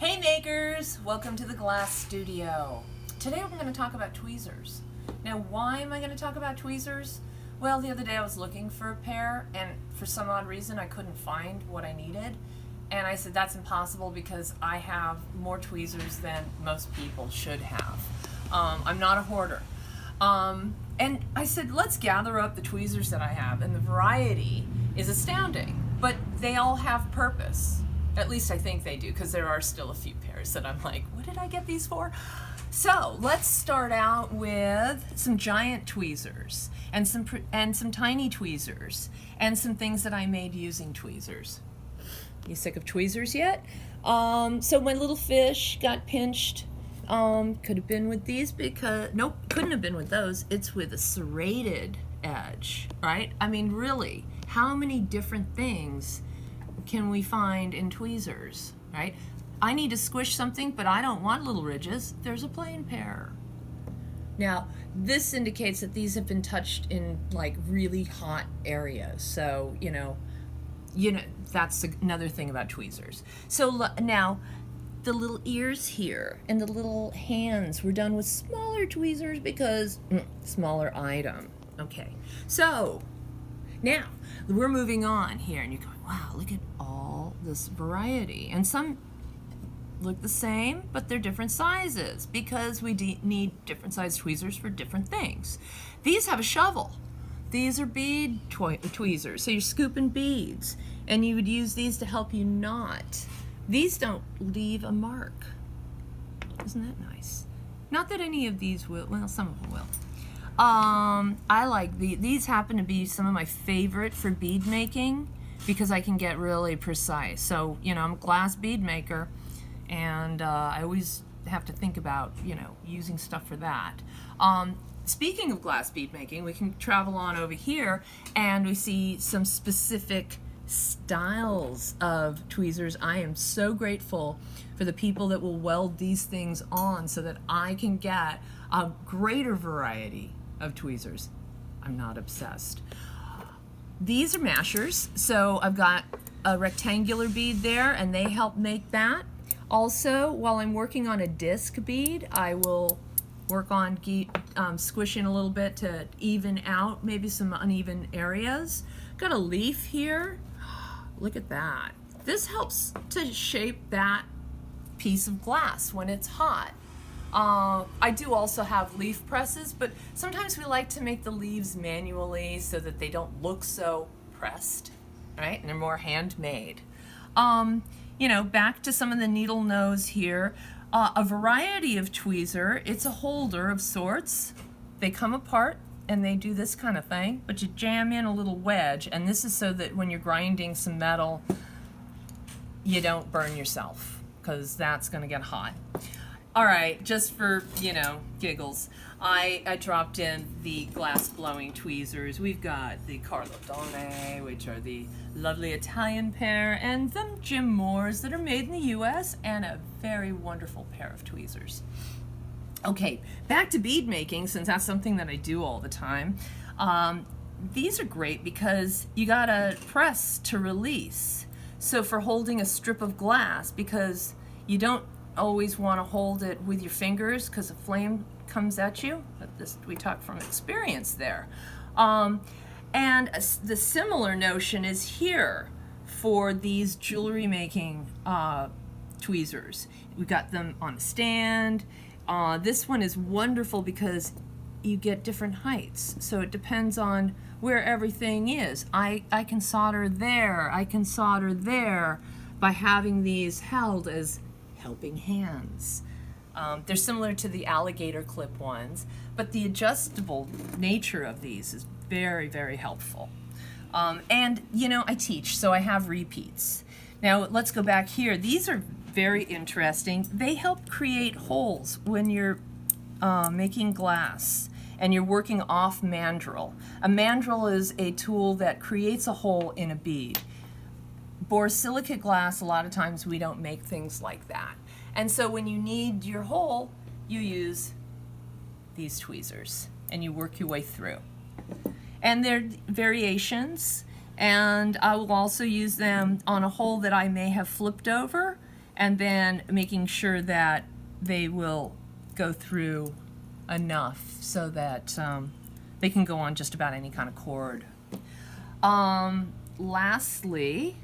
Hey makers, welcome to the Glass Studio. Today we're going to talk about tweezers. Now why am I going to talk about tweezers? Well, the other day I was looking for a pair and for some odd reason I couldn't find what I needed. And I said that's impossible because I have more tweezers than most people should have. I'm not a hoarder. And I said let's gather up the tweezers that I have, and the variety is astounding, but they all have purpose. At least I think they do, because there are still a few pairs that I'm like, what did I get these for? So let's start out with some giant tweezers and some tiny tweezers and some things that I made using tweezers. You sick of tweezers yet? So my little fish got pinched. Could have been with these because, nope, couldn't have been with those. It's with a serrated edge, right? I mean, really, how many different things can we find in tweezers, right? I need to squish something, but I don't want little ridges. There's a plain pair. Now, this indicates that these have been touched in like really hot areas. So, you know, that's another thing about tweezers. So now, the little ears here and the little hands were done with smaller tweezers because smaller item. Okay, so now we're moving on here, and you're going, wow, look at all this variety. And some look the same, but they're different sizes because we need different size tweezers for different things. These have a shovel. These are bead tweezers. So you're scooping beads, and you would use these to help you knot. These don't leave a mark. Isn't that nice? Not that any of these will, well, some of them will. I like these happen to be some of my favorite for bead making because I can get really precise. So, you know, I'm a glass bead maker, and I always have to think about, you know, using stuff for that. Speaking of glass bead making, we can travel on over here and we see some specific styles of tweezers. I am so grateful for the people that will weld these things on so that I can get a greater variety of tweezers. I'm not obsessed. These are mashers, so I've got a rectangular bead there, and they help make that. Also, while I'm working on a disc bead, I will work on squishing a little bit to even out maybe some uneven areas. Got a leaf here. Look at that. This helps to shape that piece of glass when it's hot. I do also have leaf presses, but sometimes we like to make the leaves manually so that they don't look so pressed, right? And they're more handmade. You know, back to some of the needle nose here. A variety of tweezer. It's a holder of sorts. They come apart and they do this kind of thing, but you jam in a little wedge, and this is so that when you're grinding some metal, you don't burn yourself, because that's going to get hot. All right, just for, you know, giggles, I dropped in the glass blowing tweezers. We've got the Carlo Donne, which are the lovely Italian pair, and some Jim Moores that are made in the US, and a very wonderful pair of tweezers. Okay, back to bead making, since that's something that I do all the time. These are great because you gotta press to release. So for holding a strip of glass, because you don't always want to hold it with your fingers because a flame comes at you. But we talk from experience there. And the similar notion is here for these jewelry making tweezers. We got them on a stand. This one is wonderful because you get different heights. So it depends on where everything is. I can solder there. I can solder there by having these held as helping hands. They're similar to the alligator clip ones, but the adjustable nature of these is very, very helpful. And, you know, I teach, so I have repeats. Now, let's go back here. These are very interesting. They help create holes when you're making glass and you're working off mandrel. A mandrel is a tool that creates a hole in a bead. Borosilicate glass, a lot of times we don't make things like that. And so when you need your hole, you use these tweezers and you work your way through. And they're variations, and I will also use them on a hole that I may have flipped over and then making sure that they will go through enough so that they can go on just about any kind of cord. Lastly,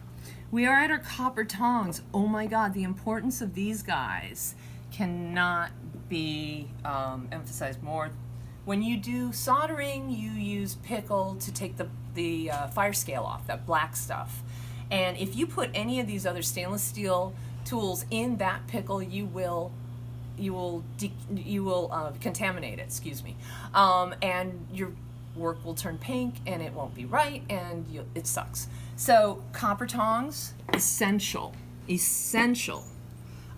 we are at our copper tongs. Oh my God, the importance of these guys cannot be emphasized more. When you do soldering, you use pickle to take the fire scale off, that black stuff. And if you put any of these other stainless steel tools in that pickle, you will contaminate it, excuse me. And your work will turn pink and it won't be right, and it sucks. So copper tongs, essential.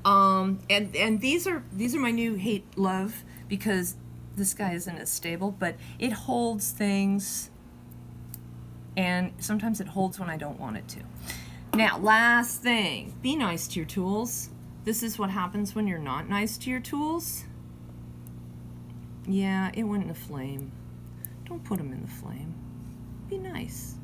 And these are my new hate love, because this guy isn't as stable, but it holds things, and sometimes it holds when I don't want it to. Now, last thing, be nice to your tools. This is what happens when you're not nice to your tools. Yeah, it went in the flame. Don't put them in the flame. Be nice.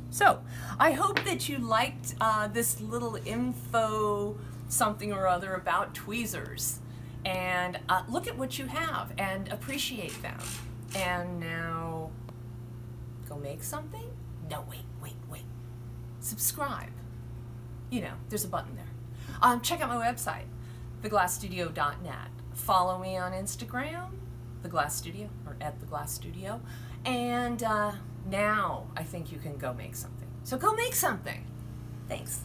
So, I hope that you liked this little info something or other about tweezers. And look at what you have and appreciate them. And now, go make something? No, wait. Subscribe. You know, there's a button there. Check out my website, theglassstudio.net. Follow me on Instagram, The Glass Studio, or at The Glass Studio. And now I think you can go make something. So go make something. Thanks.